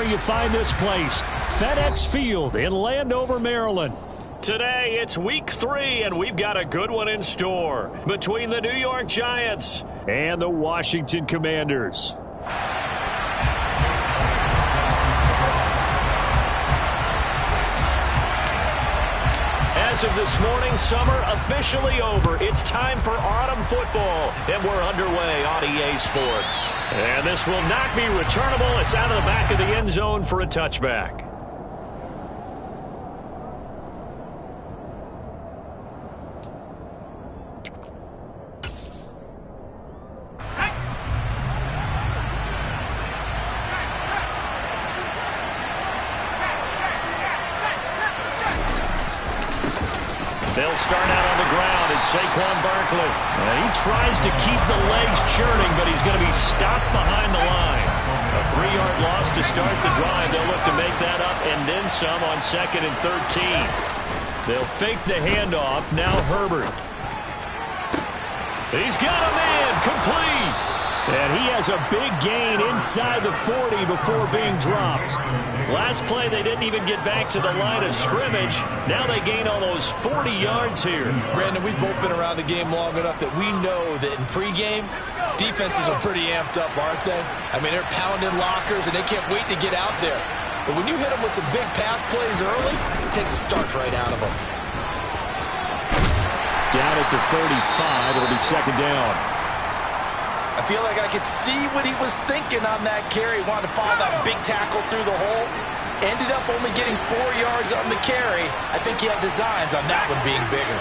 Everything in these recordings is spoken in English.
you find this place. FedEx Field in Landover, Maryland. Today, it's week 3, and we've got a good one in store between the New York Giants and the Washington Commanders. As of this morning, summer officially over. It's time for autumn football, and we're underway on EA Sports. And this will not be returnable. It's out of the back of the end zone for a touchback. They'll start out on the ground, and Saquon Barkley. He tries to keep the legs churning, but he's going to be stopped behind the line. A 3-yard loss to start the drive. They'll look to make that up and then some on 2nd and 13. They'll fake the handoff. Now Herbert. He's got a man. Complete. And he has a big gain inside the 40 before being dropped. Last play, they didn't even get back to the line of scrimmage. Now they gain almost 40 yards here. Brandon, we've both been around the game long enough that we know that in pregame, defenses are pretty amped up, aren't they? I mean, they're pounding lockers, and they can't wait to get out there. But when you hit them with some big pass plays early, it takes the starch right out of them. Down at the 35, it'll be 2nd down. I feel like I could see what he was thinking on that carry. He wanted to follow that big tackle through the hole. Ended up only getting 4 yards on the carry. I think he had designs on that one being bigger.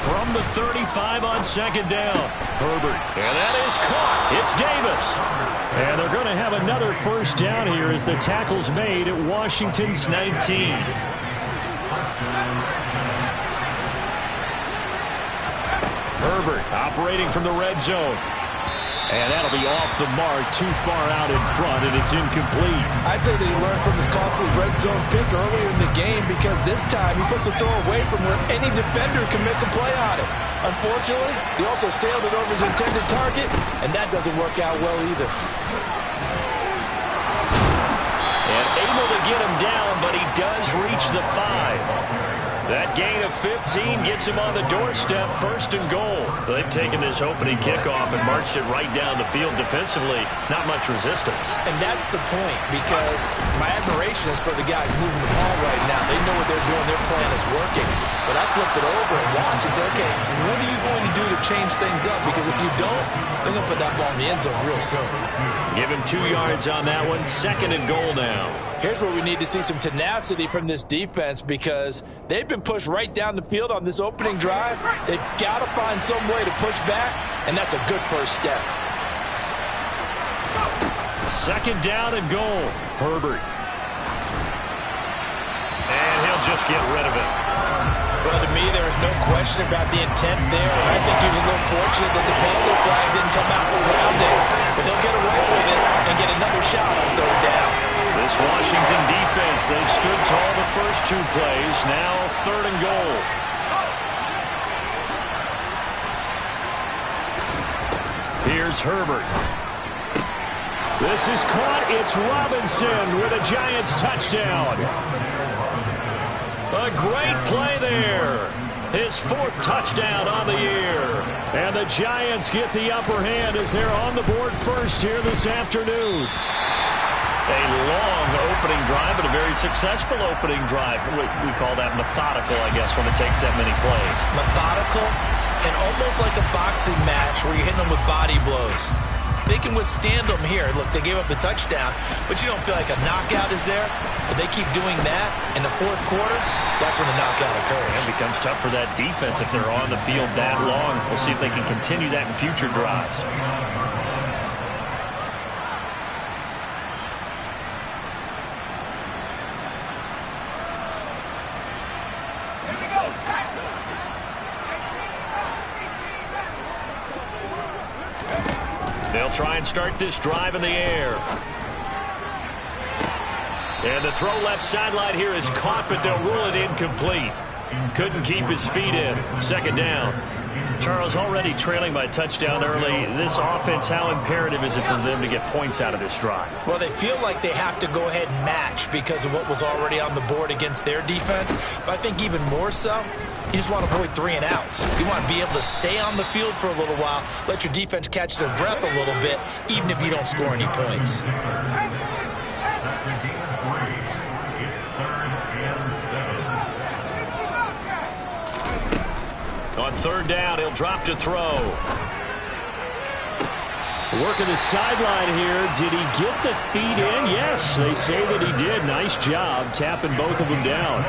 From the 35 on 2nd down. Herbert. And that is caught. It's Davis. And they're going to have another 1st down here as the tackle's made at Washington's 19. Herbert operating from the red zone. And that'll be off the mark, too far out in front, and it's incomplete. I'd say that he learned from his costly red zone pick earlier in the game because this time he puts the throw away from where any defender can make a play on it. Unfortunately, he also sailed it over his intended target, and that doesn't work out well either. And able to get him down, but he does reach the 5. That gain of 15 gets him on the doorstep, 1st and goal. They've taken this opening kickoff and marched it right down the field defensively. Not much resistance. And that's the point, because my admiration is for the guys moving the ball right now. They know what they're doing. Their plan is working. But I flipped it over and watched and said, okay, what are you going to do to change things up? Because if you don't, they're going to put that ball in the end zone real soon. Give him 2 yards on that one. 2nd and goal now. Here's where we need to see some tenacity from this defense because they've been pushed right down the field on this opening drive. They've got to find some way to push back, and that's a good first step. 2nd down and goal. Herbert. And he'll just get rid of it. Well, to me, there was no question about the intent there. I think he was a little fortunate that the penalty flag didn't come out for grounding. But they'll get away with it and get another shot on 3rd down. This Washington defense, they've stood tall the first 2 plays. Now 3rd and goal. Here's Herbert. This is caught. It's Robinson with a Giants touchdown. A great play there. His 4th touchdown on the year. And the Giants get the upper hand as they're on the board first here this afternoon. A long opening drive, but a very successful opening drive. We call that methodical, I guess, when it takes that many plays. Methodical and almost like a boxing match where you're hitting them with body blows. They can withstand them here. Look, they gave up the touchdown, but you don't feel like a knockout is there. But they keep doing that in the 4th quarter. That's when the knockout occurs. It becomes tough for that defense if they're on the field that long. We'll see if they can continue that in future drives. They'll try and start this drive in the air. And the throw left sideline here is caught, but they'll rule it incomplete. Couldn't keep his feet in. 2nd down. Charles, already trailing by touchdown early. This offense, how imperative is it for them to get points out of this drive? Well, they feel like they have to go ahead and match because of what was already on the board against their defense. But I think even more so, you just want to avoid 3 and outs. You want to be able to stay on the field for a little while, let your defense catch their breath a little bit, even if you don't score any points. On 3rd down, he'll drop to throw. Working the sideline here. Did he get the feet in? Yes, they say that he did. Nice job tapping both of them down.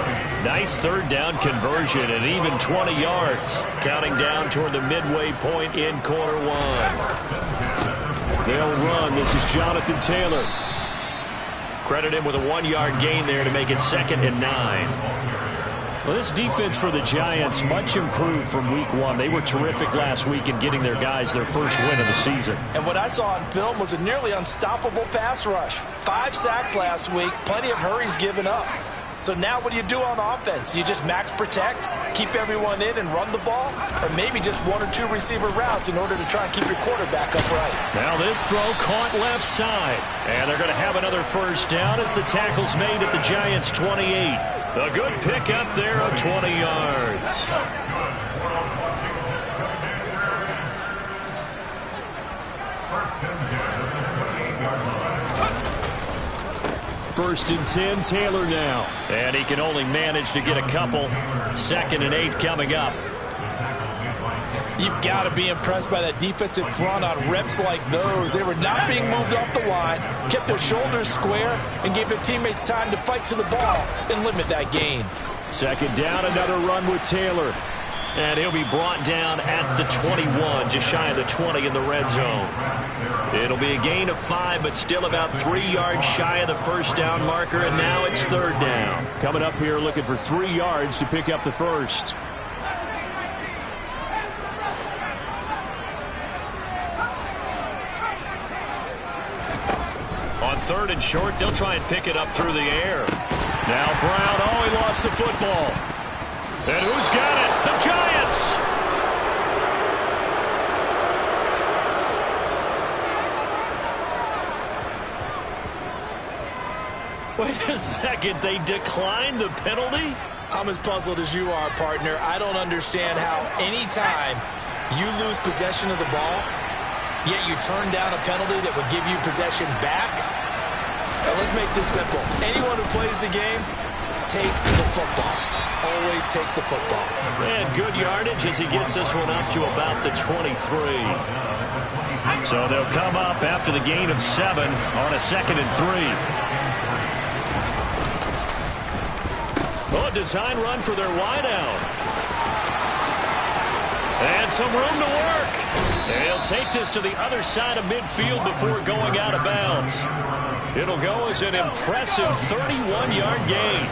Nice 3rd down conversion and even 20 yards. Counting down toward the midway point in quarter 1. They'll run. This is Jonathan Taylor. Credit him with a 1-yard gain there to make it 2nd and 9. Well, this defense for the Giants much improved from week 1. They were terrific last week in getting their guys their first win of the season. And what I saw on film was a nearly unstoppable pass rush. 5 sacks last week, plenty of hurries given up. So now what do you do on offense? You just max protect, keep everyone in and run the ball, or maybe just 1 or 2 receiver routes in order to try and keep your quarterback upright. Now this throw caught left side. And they're going to have another 1st down as the tackle's made at the Giants' 28. A good pickup there of 20 yards. 1st and 10, Taylor now. And he can only manage to get a couple. 2nd and 8 coming up. You've got to be impressed by that defensive front on reps like those. They were not being moved off the line, kept their shoulders square, and gave their teammates time to fight to the ball and limit that gain. 2nd down, another run with Taylor. And he'll be brought down at the 21, just shy of the 20 in the red zone. It'll be a gain of 5, but still about 3 yards shy of the 1st down marker, and now it's 3rd down. Coming up here looking for 3 yards to pick up the 1st. On 3rd and short, they'll try and pick it up through the air. Now Brown, he lost the football. And who's got it? The Giants! Wait a second, they declined the penalty? I'm as puzzled as you are, partner. I don't understand how any time you lose possession of the ball, yet you turn down a penalty that would give you possession back. Now, let's make this simple. Anyone who plays the game, take the football. Always take the football. And good yardage as he gets this one up to about the 23. So they'll come up after the gain of 7 on a 2nd and 3. Oh, a design run for their wideout. And some room to work. They'll take this to the other side of midfield before going out of bounds. It'll go as an impressive 31-yard gain.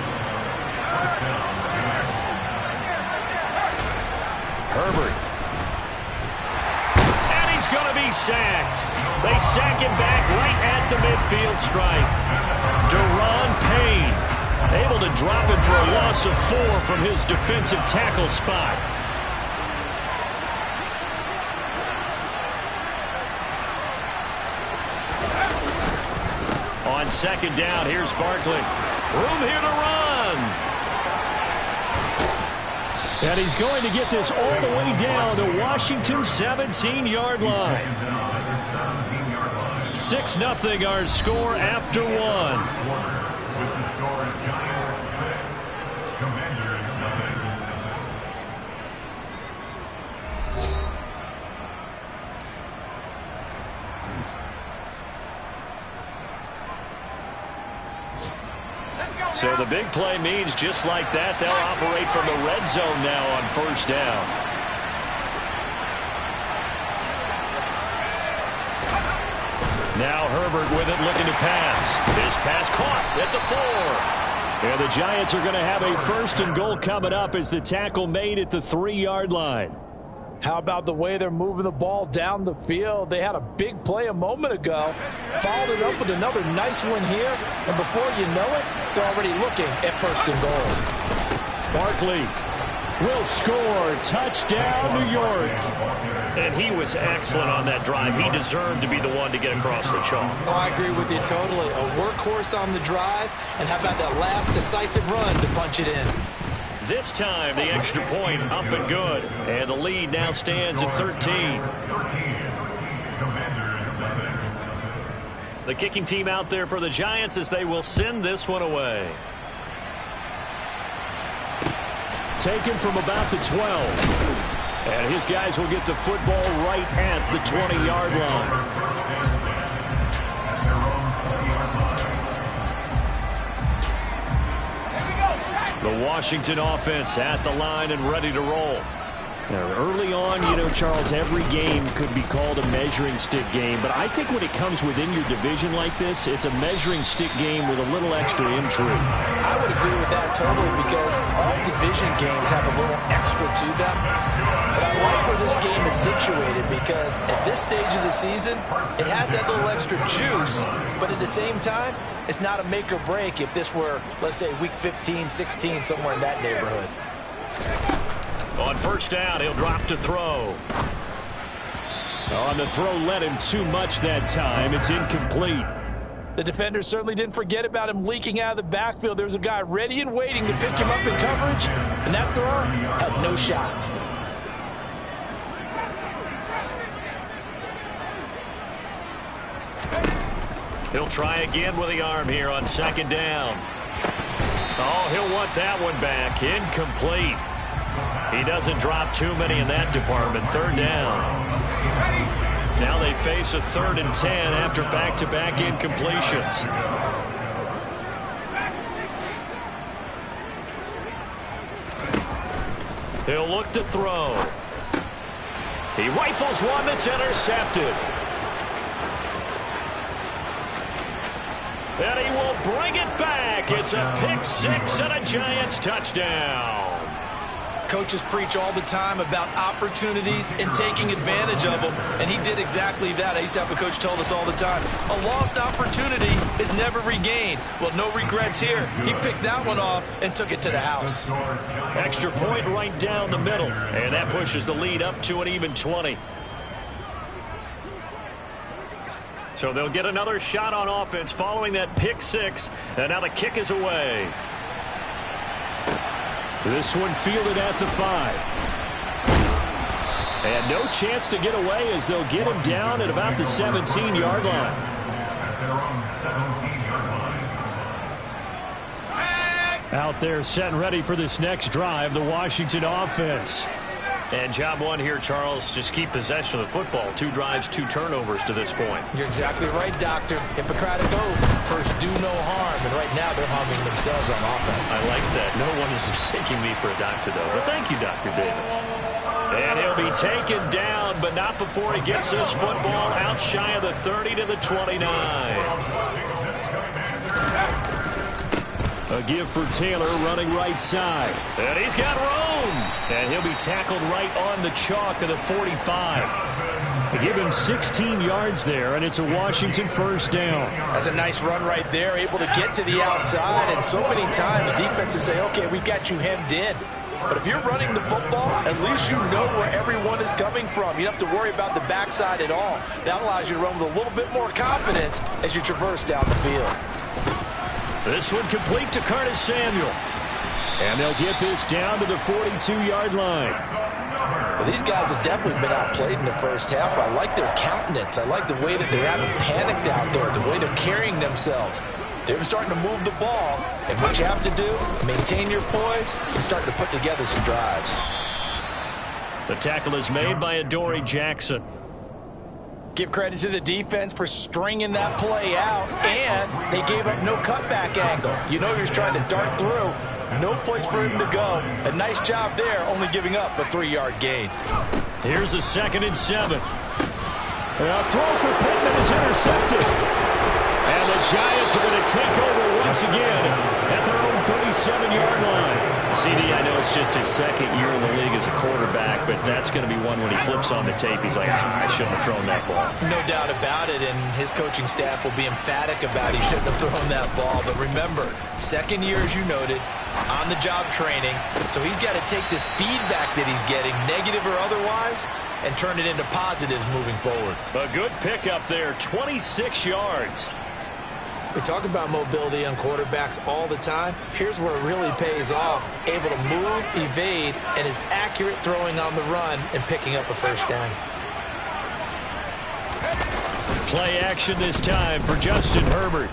Herbert. And he's going to be sacked. They sack him back right at the midfield stripe. Deron Payne able to drop him for a loss of 4 from his defensive tackle spot. On 2nd down, here's Barkley. Room here to run. And he's going to get this all the way down to Washington's 17-yard line. 6-0 our score after 1. So the big play means just like that, they'll operate from the red zone now on 1st down. Now Herbert with it, looking to pass. This pass caught at the 4. And the Giants are going to have a 1st and goal coming up as the tackle made at the 3-yard line. How about the way they're moving the ball down the field? They had a big play a moment ago, followed it up with another nice one here, and before you know it, they're already looking at 1st and goal. Barkley will score. Touchdown, New York. And he was excellent on that drive. He deserved to be the one to get across the chalk. Oh, I agree with you totally. A workhorse on the drive, and how about that last decisive run to punch it in? This time, the extra point up and good. And the lead now stands at 13. The kicking team out there for the Giants as they will send this one away. Taken from about the 12. And his guys will get the football right at the 20-yard line. The Washington offense at the line and ready to roll. Now, early on, you know, Charles, every game could be called a measuring stick game. But I think when it comes within your division like this, it's a measuring stick game with a little extra intrigue. I would agree with that totally because all division games have a little extra to them. But I like where this game is situated because at this stage of the season, it has that little extra juice. But at the same time, it's not a make or break if this were, let's say, week 15, 16, somewhere in that neighborhood. On first down, he'll drop to throw. On the throw, led him too much that time. It's incomplete. The defender certainly didn't forget about him leaking out of the backfield. There was a guy ready and waiting to pick him up in coverage, and that throw had no shot. He'll try again with the arm here on second down. Oh, he'll want that one back. Incomplete. He doesn't drop too many in that department. Third down. Now they face a 3rd and 10 after back-to-back incompletions. He'll look to throw. He rifles one that's intercepted. And he will bring it back. It's a pick-6 and a Giants touchdown. Coaches preach all the time about opportunities and taking advantage of them, and he did exactly that. I used to have a coach tell us all the time, a lost opportunity is never regained. Well, no regrets here. He picked that one off and took it to the house. Extra point right down the middle, and that pushes the lead up to an even 20. So they'll get another shot on offense following that pick-6, and now the kick is away. This one fielded at the 5. And no chance to get away as they'll get him down at about the 17-yard line. Out there set and ready for this next drive, the Washington offense. And job one here, Charles, just keep possession of the football. 2 drives, 2 turnovers to this point. You're exactly right, Doctor. Hippocratic oath. First, do no harm. And right now, they're harming themselves on offense. I like that. No one is mistaking me for a doctor, though. But thank you, Dr. Davis. And he'll be taken down, but not before he gets this football out shy of the 30 to the 29. A give for Taylor running right side. And he's got room. And he'll be tackled right on the chalk of the 45. They give him 16 yards there, and it's a Washington first down. That's a nice run right there, able to get to the outside. And so many times defenses say, okay, we got you hemmed in. But if you're running the football, at least you know where everyone is coming from. You don't have to worry about the backside at all. That allows you to run with a little bit more confidence as you traverse down the field. This one complete to Curtis Samuel. And they'll get this down to the 42-yard line. Well, these guys have definitely been outplayed in the first half. I like their countenance. I like the way that they haven't panicked out there, the way they're carrying themselves. They're starting to move the ball. And what you have to do, maintain your poise and start to put together some drives. The tackle is made by Adoree Jackson. Give credit to the defense for stringing that play out, and they gave up no cutback angle. You know he was trying to dart through. No place for him to go. A nice job there, only giving up a 3-yard gain. Here's a 2nd and 7. A throw for Pittman is intercepted. And the Giants are going to take over once again at their own 37-yard line. CD, I know it's just his second year in the league as a quarterback, but that's going to be one when he flips on the tape, he's like, I shouldn't have thrown that ball. No doubt about it, and his coaching staff will be emphatic about he shouldn't have thrown that ball. But remember, second year, as you noted, on-the-job training, so he's got to take this feedback that he's getting, negative or otherwise, and turn it into positives moving forward. A good pickup there, 26 yards. We talk about mobility on quarterbacks all the time. Here's where it really pays off. Able to move, evade, and is accurate throwing on the run and picking up a first down. Play action this time for Justin Herbert.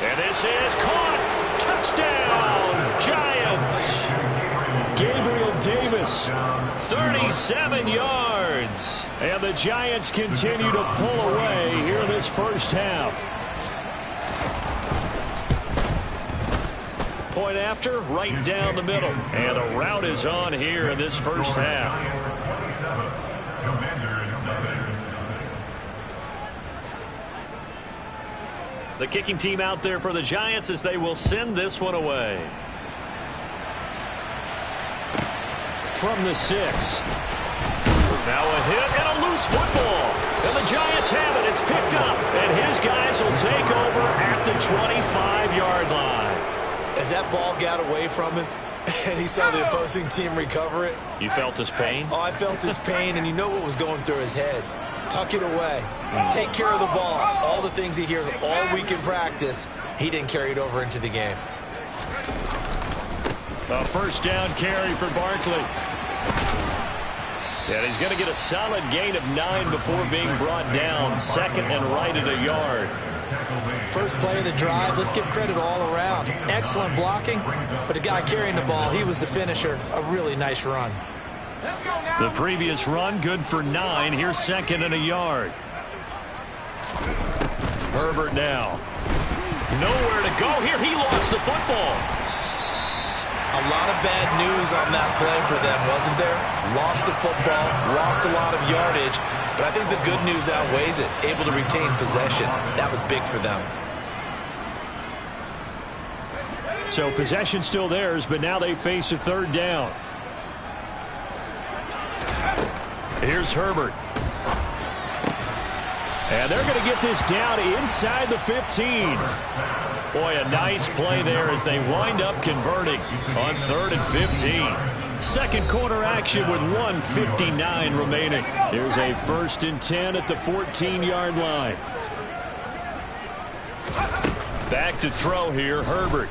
And this is caught. Touchdown, Giants. Gabriel Davis, 37 yards. And the Giants continue to pull away here in this first half. Point after, right down the middle. And a route is on here in this first half. The kicking team out there for the Giants as they will send this one away. From the 6. Now a hit and a loose football. And the Giants have it. It's picked up. And his guys will take over at the 25-yard line. As that ball got away from him and he saw the opposing team recover it. You felt his pain? Oh, I felt his pain, and you know what was going through his head. Tuck it away. Take care of the ball. All the things he hears all week in practice, he didn't carry it over into the game. A first down carry for Barkley. And he's going to get a solid gain of 9 before being brought down. Second and right at a yard. First play of the drive, let's give credit all around. Excellent blocking, but the guy carrying the ball, he was the finisher. A really nice run. The previous run, good for 9. Here's second and a yard. Herbert now. Nowhere to go here. He lost the football. A lot of bad news on that play for them, wasn't there? Lost the football, lost a lot of yardage, but I think the good news outweighs it. Able to retain possession. That was big for them. So possession still theirs, but now they face a third down. Here's Herbert. And they're going to get this down inside the 15. Boy, a nice play there as they wind up converting on 3rd and 15. Second quarter action with 1:59 remaining. Here's a 1st and 10 at the 14-yard line. Back to throw here, Herbert.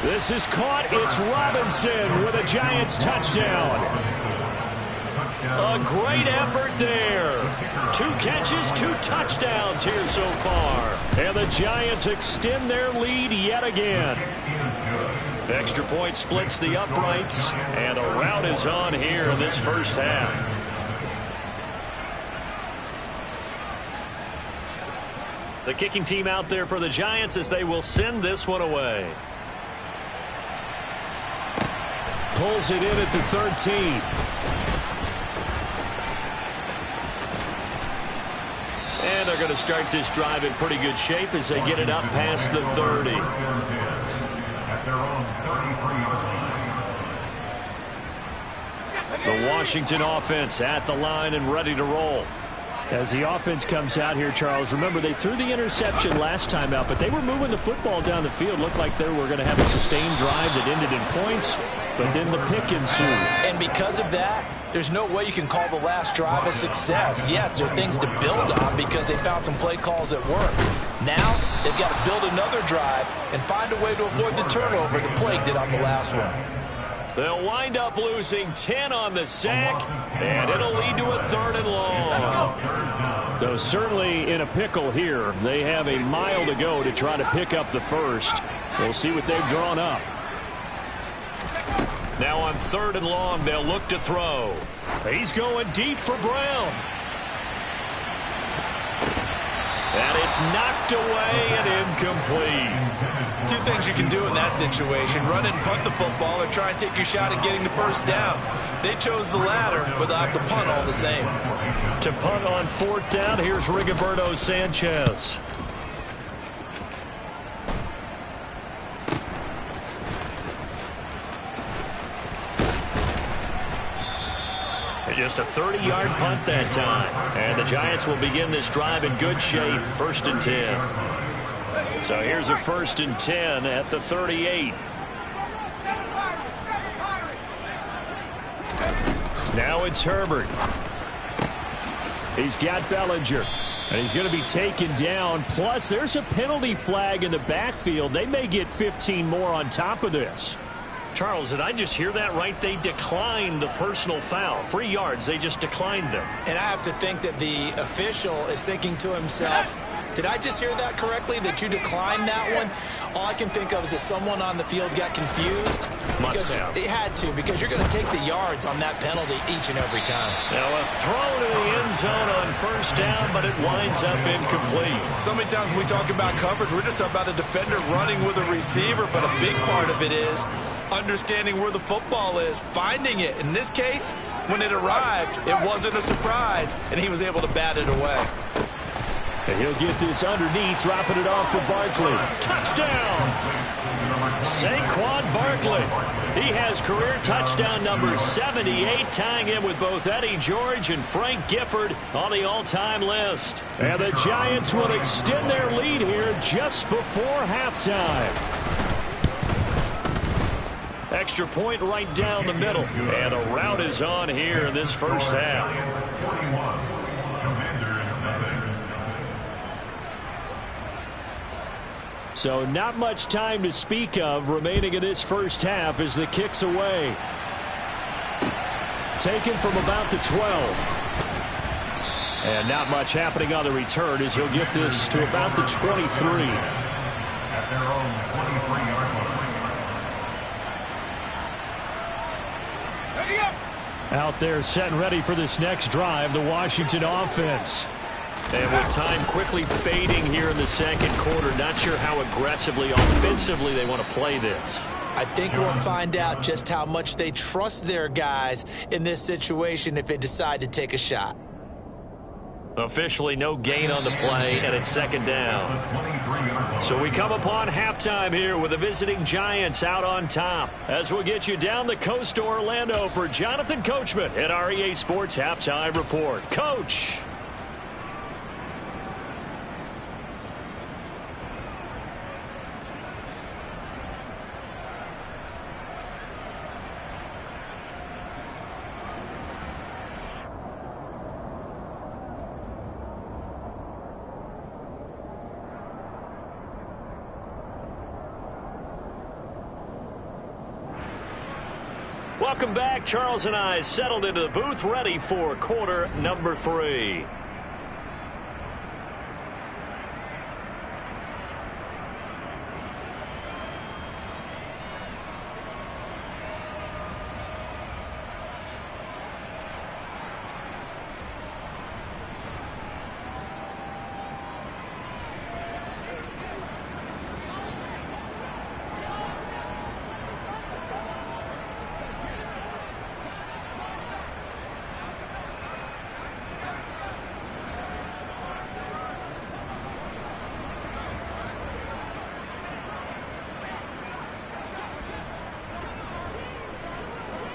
This is caught. It's Robinson with a Giants touchdown. A great effort there. 2 catches, 2 touchdowns here so far. And the Giants extend their lead yet again. Extra point splits the uprights, and a rout is on here in this first half. The kicking team out there for the Giants as they will send this one away. Pulls it in at the 13. And they're going to start this drive in pretty good shape as they get it up past the 30. The Washington offense at the line and ready to roll. As the offense comes out here, Charles, remember they threw the interception last time out, but they were moving the football down the field. Looked like they were going to have a sustained drive that ended in points, but then the pick ensued. And because of that, there's no way you can call the last drive a success. Yes, there are things to build on because they found some play calls that work. Now, they've got to build another drive and find a way to avoid the turnover the Plague did on the last one. They'll wind up losing 10 on the sack, and it'll lead to a 3rd and long. Though certainly in a pickle here. They have a mile to go to try to pick up the first. We'll see what they've drawn up. Now on 3rd and long, they'll look to throw. He's going deep for Brown. And it's knocked away and incomplete. 2 things you can do in that situation. Run and punt the football or try and take your shot at getting the first down. They chose the latter, but they'll have to punt all the same. To punt on 4th down, here's Rigoberto Sanchez. Just a 30-yard punt that time. And the Giants will begin this drive in good shape, 1st and 10. So here's a 1st and 10 at the 38. Now it's Herbert. He's got Bellinger. And he's going to be taken down. Plus, there's a penalty flag in the backfield. They may get 15 more on top of this. Charles, did I just hear that right? They declined the personal foul. 3 yards, they just declined them. And I have to think that the official is thinking to himself, did I just hear that correctly, that you declined that one? All I can think of is that someone on the field got confused. Must have. They had to, because you're going to take the yards on that penalty each and every time. Now a throw to the end zone on 1st down, but it winds up incomplete. So many times when we talk about coverage, we're just talking about a defender running with a receiver, but a big part of it is understanding where the football is, finding it. In this case, when it arrived, it wasn't a surprise, and he was able to bat it away. And he'll get this underneath, dropping it off for Barkley. Touchdown! Saquon Barkley. He has career touchdown number 78, tying him with both Eddie George and Frank Gifford on the all-time list. And the Giants will extend their lead here just before halftime. Extra point right down the middle. And a rout is on here in this first half. So not much time to speak of remaining in this first half as the kick's away. Taken from about the 12. And not much happening on the return as he'll get this to about the 23. At their own 23-yard line. Out there set and ready for this next drive, the Washington offense. And with time quickly fading here in the second quarter, not sure how aggressively, offensively they want to play this. I think we'll find out just how much they trust their guys in this situation if they decide to take a shot. Officially no gain on the play, and it's 2nd down. So we come upon halftime here with the visiting Giants out on top. As we'll get you down the coast to Orlando for Jonathan Coachman at our EA Sports Halftime Report. Coach. Welcome back. Charles and I settled into the booth, ready for quarter number 3.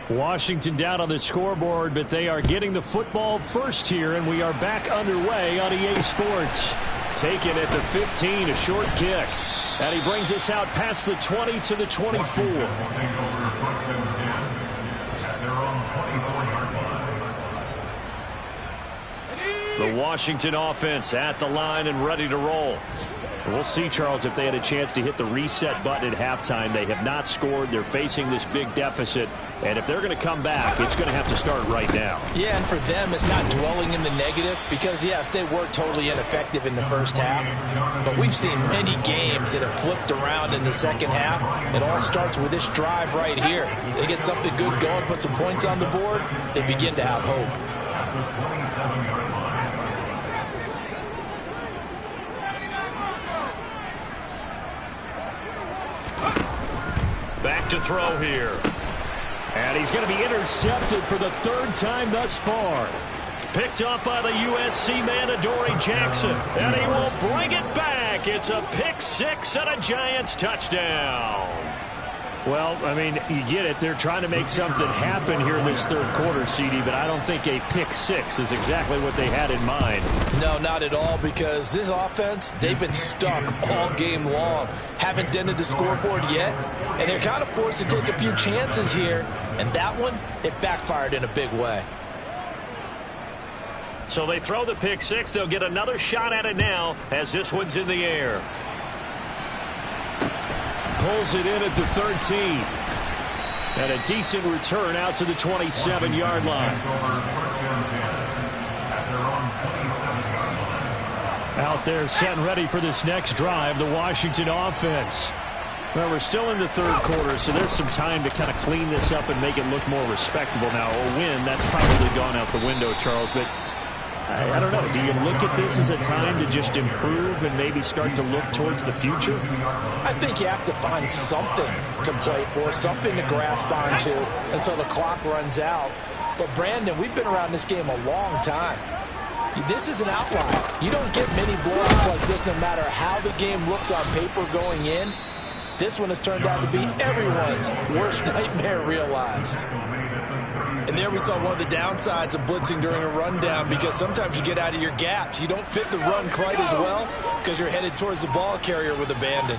Washington down on the scoreboard, but they are getting the football first here, and we are back underway on EA Sports. Taken at the 15, a short kick. And he brings us out past the 20 to the 24. The Washington offense at the line and ready to roll. We'll see, Charles, if they had a chance to hit the reset button at halftime. They have not scored. They're facing this big deficit. And if they're going to come back, it's going to have to start right now. Yeah, and for them, it's not dwelling in the negative because, yes, they were totally ineffective in the first half. But we've seen many games that have flipped around in the second half. It all starts with this drive right here. They get something good going, put some points on the board, they begin to have hope. Back to throw here. And he's going to be intercepted for the 3rd time thus far. Picked up by the USC man, Adoree Jackson. And he will bring it back. It's a pick 6 and a Giants touchdown. Well, I mean, you get it. They're trying to make something happen here in this third quarter, CD, but I don't think a pick six is exactly what they had in mind. No, not at all, because this offense, they've been stuck all game long. Haven't dented the scoreboard yet, and they're kind of forced to take a few chances here, and that one, it backfired in a big way. So they throw the pick six. They'll get another shot at it now as this one's in the air. Pulls it in at the 13. And a decent return out to the 27-yard line. Out there set and ready for this next drive, the Washington offense. Well, we're still in the third quarter, so there's some time to kind of clean this up and make it look more respectable. Now, a win, that's probably gone out the window, Charles, but I don't know. Do you look at this as a time to just improve and maybe start to look towards the future? I think you have to find something to play for, something to grasp onto until the clock runs out. But, Brandon, we've been around this game a long time. This is an outlier. You don't get many blowouts like this no matter how the game looks on paper going in. This one has turned out to be everyone's worst nightmare realized. And there we saw one of the downsides of blitzing during a rundown, because sometimes you get out of your gaps. You don't fit the run quite as well because you're headed towards the ball carrier with abandon.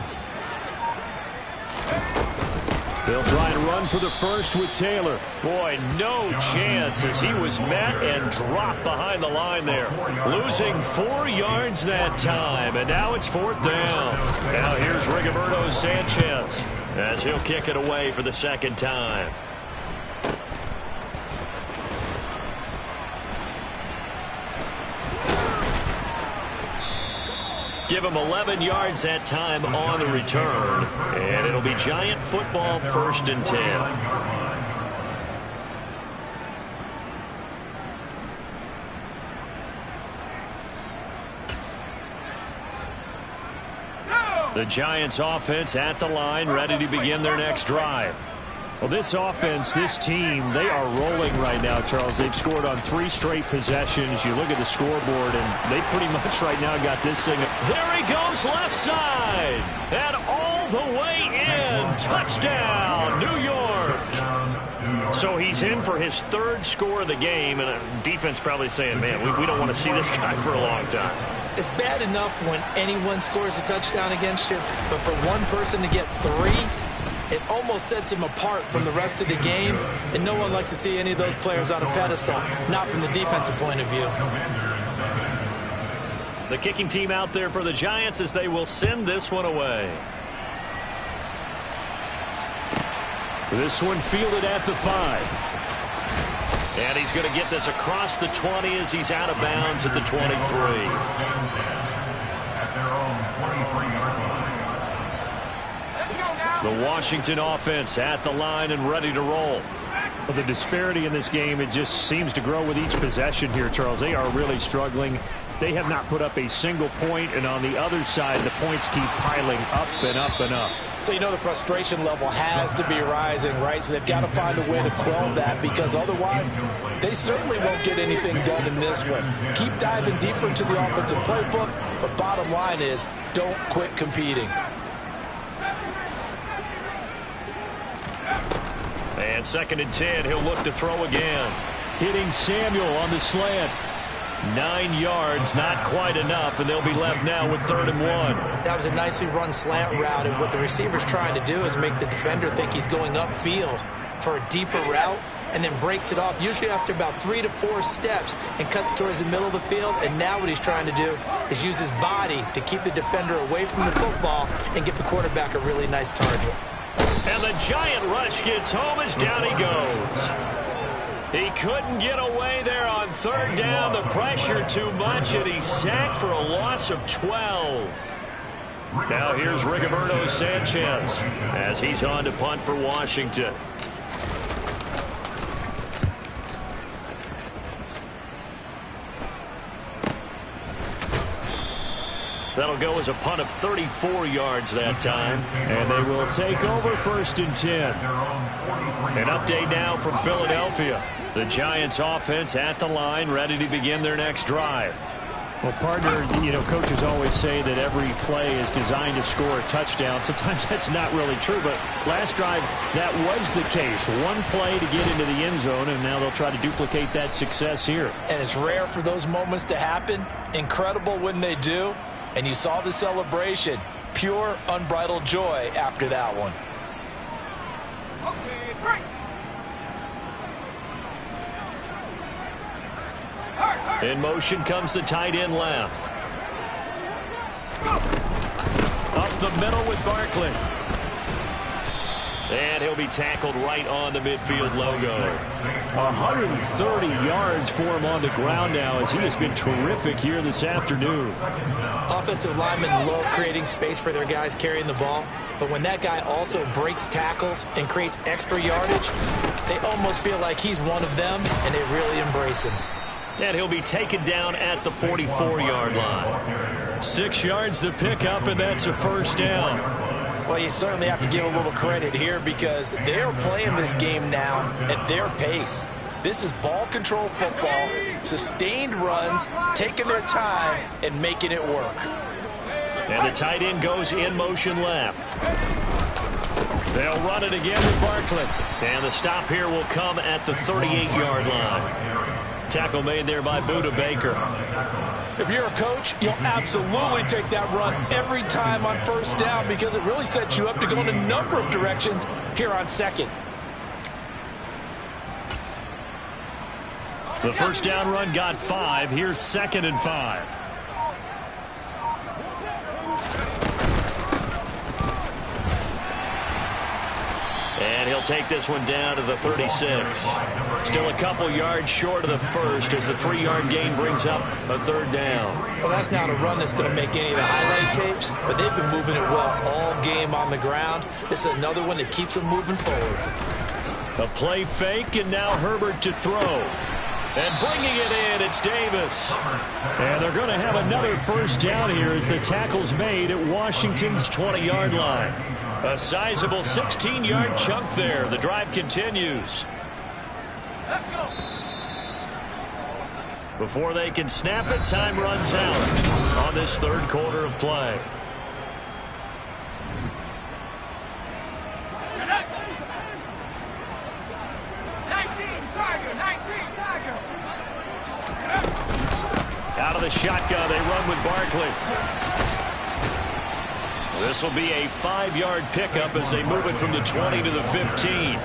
They'll try and run for the first with Taylor. Boy, no chance as he was met and dropped behind the line there. Losing 4 yards that time, and now it's fourth down. Now here's Rigoberto Sanchez as he'll kick it away for the second time. Give him 11 yards that time on the return. And it'll be Giant football, 1st and 10. The Giants offense at the line, ready to begin their next drive. Well, this offense, this team, they are rolling right now, Charles. They've scored on 3 straight possessions. You look at the scoreboard, and they pretty much right now got this thing. There he goes, left side. And all the way in. Touchdown, New York. So he's in for his 3rd score of the game, and a defense probably saying, man, we don't want to see this guy for a long time. It's bad enough when anyone scores a touchdown against you, but for one person to get 3, it almost sets him apart from the rest of the game, and no one likes to see any of those players on a pedestal, not from the defensive point of view. The kicking team out there for the Giants as they will send this one away. This one fielded at the 5. And he's going to get this across the 20 as he's out of bounds at the 23. The Washington offense at the line and ready to roll. Well, the disparity in this game, it just seems to grow with each possession here, Charles. They are really struggling. They have not put up a single point, and on the other side, the points keep piling up and up and up. So you know the frustration level has to be rising, right? So they've got to find a way to quell that, because otherwise they certainly won't get anything done in this one. Keep diving deeper into the offensive playbook, but bottom line is don't quit competing. And 2nd and 10, he'll look to throw again. Hitting Samuel on the slant. 9 yards, not quite enough, and they'll be left now with 3rd and 1. That was a nicely run slant route, and what the receiver's trying to do is make the defender think he's going upfield for a deeper route, and then breaks it off, usually after about 3 to 4 steps, and cuts towards the middle of the field. And now what he's trying to do is use his body to keep the defender away from the football and give the quarterback a really nice target. And the Giant rush gets home as down he goes. He couldn't get away there on 3rd down. The pressure too much, and he's sacked for a loss of 12. Now here's Rigoberto Sanchez as he's on to punt for Washington. That'll go as a punt of 34 yards that time. And they will take over 1st and 10. An update now from Philadelphia. The Giants offense at the line, ready to begin their next drive. Well, partner, coaches always say that every play is designed to score a touchdown. Sometimes that's not really true, but last drive, that was the case. One play to get into the end zone, and now they'll try to duplicate that success here. And it's rare for those moments to happen. Incredible when they do. And you saw the celebration. Pure, unbridled joy after that one. In motion comes the tight end left. Up the middle with Barkley. And he'll be tackled right on the midfield logo. 130 yards for him on the ground now as he has been terrific here this afternoon. Offensive linemen love creating space for their guys carrying the ball, but when that guy also breaks tackles and creates extra yardage, they almost feel like he's one of them, and they really embrace him. And he'll be taken down at the 44-yard line. 6 yards the pickup, and that's a first down. Well, you certainly have to give a little credit here because they're playing this game now at their pace. This is ball control football, sustained runs, taking their time and making it work. And the tight end goes in motion left. They'll run it again with Barkley. And the stop here will come at the 38-yard line. Tackle made there by Budda Baker. If you're a coach, you'll absolutely take that run every time on first down because it really sets you up to go in a number of directions here on second. The first down run got 5. Here's 2nd and 5. And he'll take this one down to the 36. Still a couple yards short of the first as the 3-yard gain brings up a 3rd down. Well, that's not a run that's going to make any of the highlight tapes, but they've been moving it well all game on the ground. This is another one that keeps them moving forward. A play fake, and now Herbert to throw. And bringing it in, it's Davis. And they're going to have another first down here as the tackle's made at Washington's 20-yard line. A sizable 16-yard chunk there. The drive continues. Let's go. Before they can snap it, time runs out on this 3rd quarter of play. Out of the shotgun, they run with Barkley. This will be a 5-yard pickup as they move it from the 20 to the 15.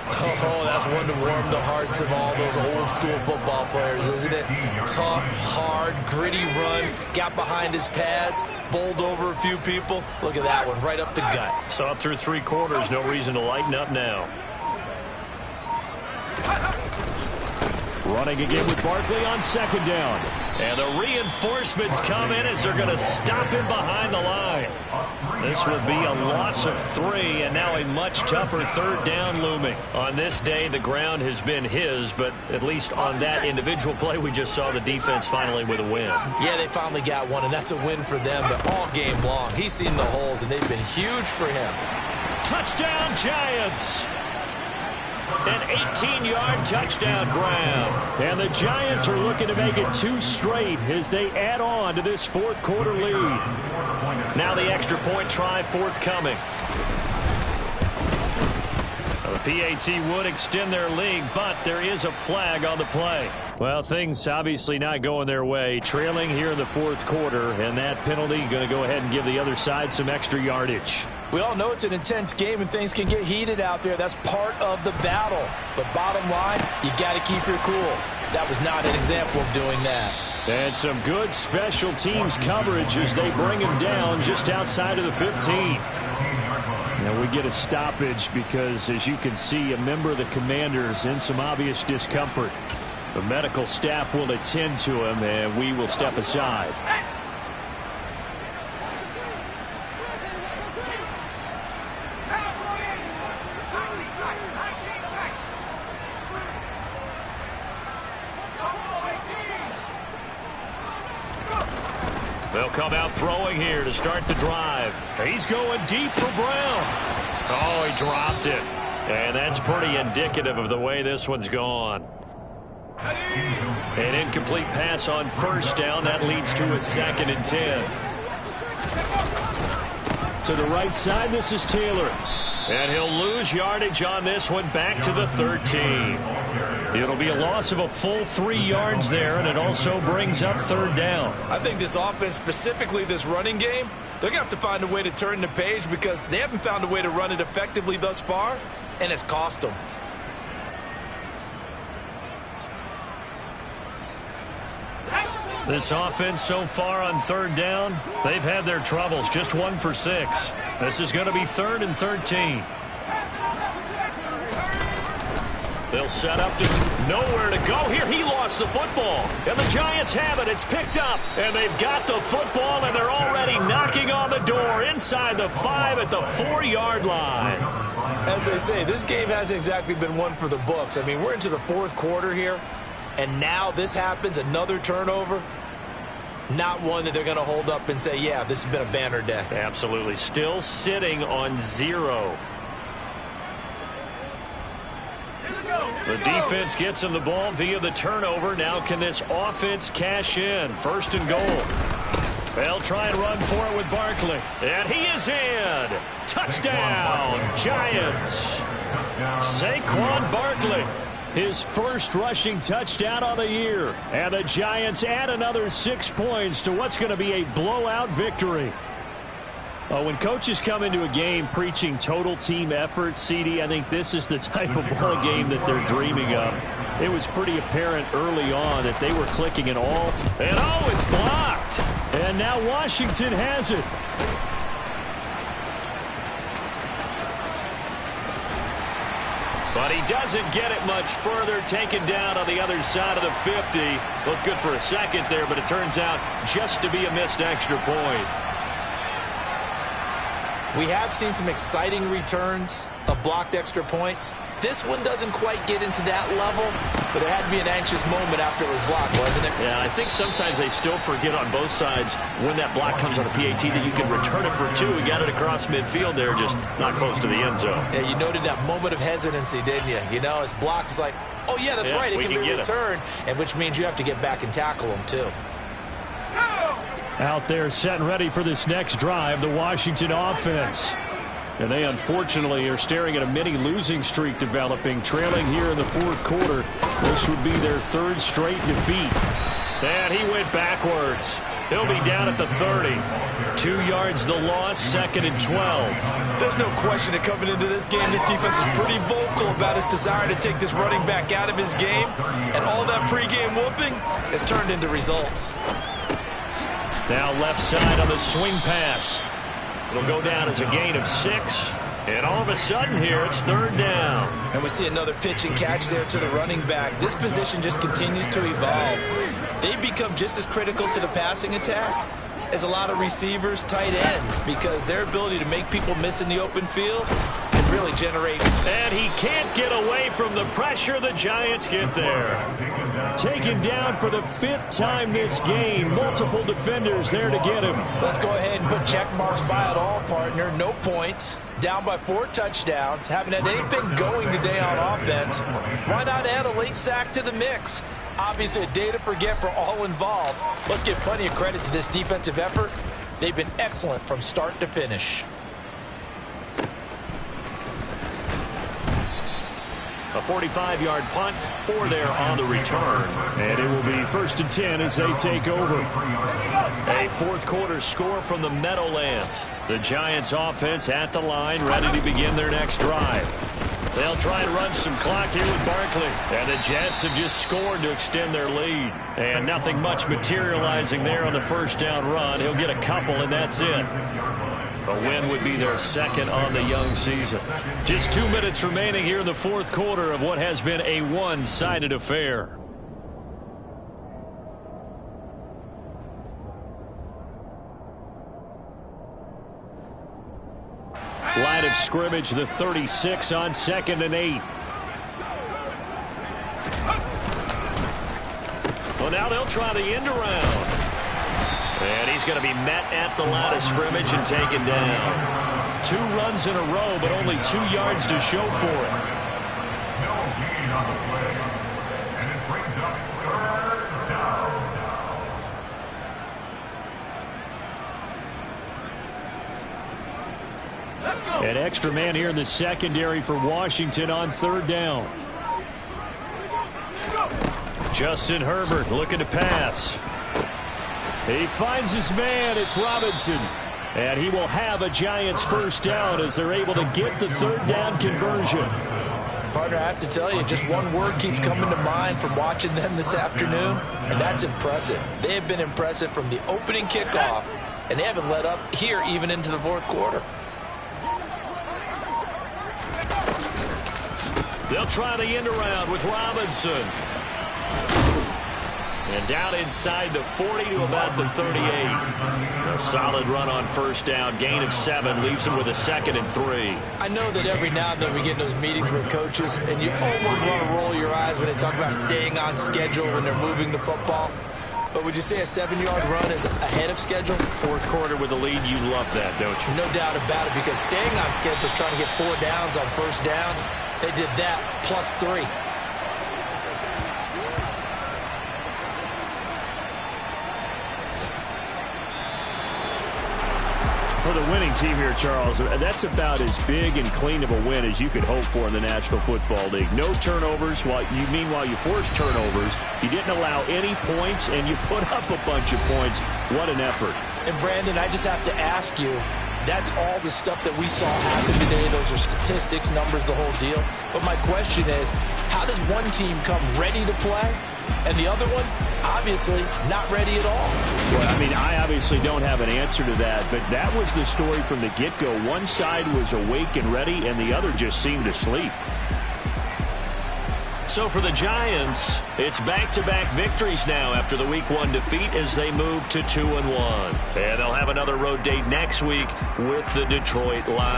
Oh, that's one to warm the hearts of all those old school football players, isn't it? Tough, hard, gritty run, got behind his pads, bowled over a few people. Look at that one, right up the gut. So up through 3 quarters, no reason to lighten up now. Running again with Barkley on 2nd down. And the reinforcements come in as they're going to stop him behind the line. This will be a loss of 3, and now a much tougher 3rd down looming. On this day, the ground has been his, but at least on that individual play, we just saw the defense finally with a win. Yeah, they finally got one, and that's a win for them, but all game long, he's seen the holes, and they've been huge for him. Touchdown, Giants! An 18-yard touchdown grab. And the Giants are looking to make it 2 straight as they add on to this 4th quarter lead. Now the extra point try forthcoming. The PAT would extend their lead, but there is a flag on the play. Well, things obviously not going their way. Trailing here in the 4th quarter, and that penalty going to go ahead and give the other side some extra yardage. We all know it's an intense game and things can get heated out there. That's part of the battle. But bottom line, you got to keep your cool. That was not an example of doing that. And some good special teams coverage as they bring him down just outside of the 15. Now we get a stoppage because, as you can see, a member of the Commanders in some obvious discomfort. The medical staff will attend to him, and we will step aside. They'll come out throwing here to start the drive. He's going deep for Brown. Oh, he dropped it. And that's pretty indicative of the way this one's gone. An incomplete pass on first down. That leads to a 2nd and 10. To the right side, this is Taylor. And he'll lose yardage on this one, back to the 13. It'll be a loss of a full 3 yards there, and it also brings up 3rd down. I think this offense, specifically this running game, they're going to have to find a way to turn the page because they haven't found a way to run it effectively thus far, and it's cost them. This offense so far on 3rd down, they've had their troubles. Just 1 for 6. This is going to be 3rd and 13. They'll set up to nowhere to go here. He lost the football. And the Giants have it. It's picked up. And they've got the football, and they're already knocking on the door inside the 5 at the 4-yard line. As they say, this game hasn't exactly been one for the books. I mean, we're into the 4th quarter here. And now this happens, another turnover. Not one that they're going to hold up and say, yeah, this has been a banner day. Absolutely. Still sitting on 0. The defense gets him the ball via the turnover. Now can this offense cash in? 1st and goal. They'll try and run for it with Barkley. And he is in. Touchdown, Giants. Saquon Barkley. His first rushing touchdown on the year. And the Giants add another 6 points to what's going to be a blowout victory. When coaches come into a game preaching total team effort, CD, I think this is the type of ball game that they're dreaming of. It was pretty apparent early on that they were clicking in all. And oh, it's blocked. And now Washington has it. But he doesn't get it much further, taken down on the other side of the 50. Looked good for a second there, but it turns out just to be a missed extra point. We have seen some exciting returns of blocked extra points. This one doesn't quite get into that level, but there had to be an anxious moment after it was blocked, wasn't it? Yeah, I think sometimes they still forget on both sides when that block comes on a PAT that you can return it for 2. We got it across midfield there, just not close to the end zone. Yeah, you noted that moment of hesitancy, didn't you? You know, it's blocked. It's like, oh, yeah, that's right. It can be returned, and which means you have to get back and tackle them, too. Out there set and ready for this next drive, the Washington offense. And they unfortunately are staring at a mini losing streak developing, trailing here in the 4th quarter. This would be their 3rd straight defeat. And he went backwards. He'll be down at the 30. 2 yards the loss, 2nd and 12. There's no question that coming into this game, this defense is pretty vocal about its desire to take this running back out of his game. And all that pregame whooping has turned into results. Now left side on the swing pass. It'll go down as a gain of 6. And all of a sudden here, it's 3rd down. And we see another pitch and catch there to the running back. This position just continues to evolve. They become just as critical to the passing attack as a lot of receivers, tight ends, because their ability to make people miss in the open field can really generate. And he can't get away from the pressure. The Giants get there. Taken down for the 5th time this game. Multiple defenders there to get him. Let's go ahead and put check marks by it all, partner. No points. Down by 4 touchdowns. Haven't had anything going today on offense. Why not add a late sack to the mix? Obviously a day to forget for all involved. Let's give plenty of credit to this defensive effort. They've been excellent from start to finish. A 45-yard punt, 4 there on the return. And it will be 1st and 10 as they take over. A 4th quarter score from the Meadowlands. The Giants offense at the line, ready to begin their next drive. They'll try and run some clock here with Barkley. And the Jets have just scored to extend their lead. And nothing much materializing there on the 1st down run. He'll get a couple, and that's it. A win would be their 2nd on the young season. Just 2 minutes remaining here in the 4th quarter of what has been a one-sided affair. Line of scrimmage, the 36 on 2nd and 8. Well, now they'll try the end around. And he's going to be met at the line of scrimmage and taken down. 2 runs in a row, but only 2 yards to show for it. An extra man here in the secondary for Washington on third down. Justin Herbert looking to pass. He finds his man. It's Robinson. And he will have a Giants first down as they're able to get the third down conversion. Partner, I have to tell you, just one word keeps coming to mind from watching them this afternoon, and that's impressive. They have been impressive from the opening kickoff, and they haven't let up here even into the fourth quarter. They'll try the end around with Robinson. And down inside the 40 to about the 38. A solid run on first down. Gain of 7 leaves him with a 2nd and 3. I know that every now and then we get in those meetings with coaches, and you almost want to roll your eyes when they talk about staying on schedule when they're moving the football. But would you say a 7-yard run is ahead of schedule? Fourth quarter with the lead, you love that, don't you? No doubt about it, because staying on schedule is trying to get 4 downs on first down. They did that plus 3. For the winning team here, Charles, that's about as big and clean of a win as you could hope for in the National Football League. No turnovers. Meanwhile, you forced turnovers. You didn't allow any points, and you put up a bunch of points. What an effort. And, Brandon, I just have to ask you, that's all the stuff that we saw happen today. Those are statistics, numbers, the whole deal. But my question is, how does one team come ready to play, and the other one, obviously, not ready at all? Well, I mean, I obviously don't have an answer to that, but that was the story from the get-go. One side was awake and ready, and the other just seemed asleep. So for the Giants, it's back-to-back victories now after the Week 1 defeat as they move to 2-1. And they'll have another road date next week with the Detroit Lions.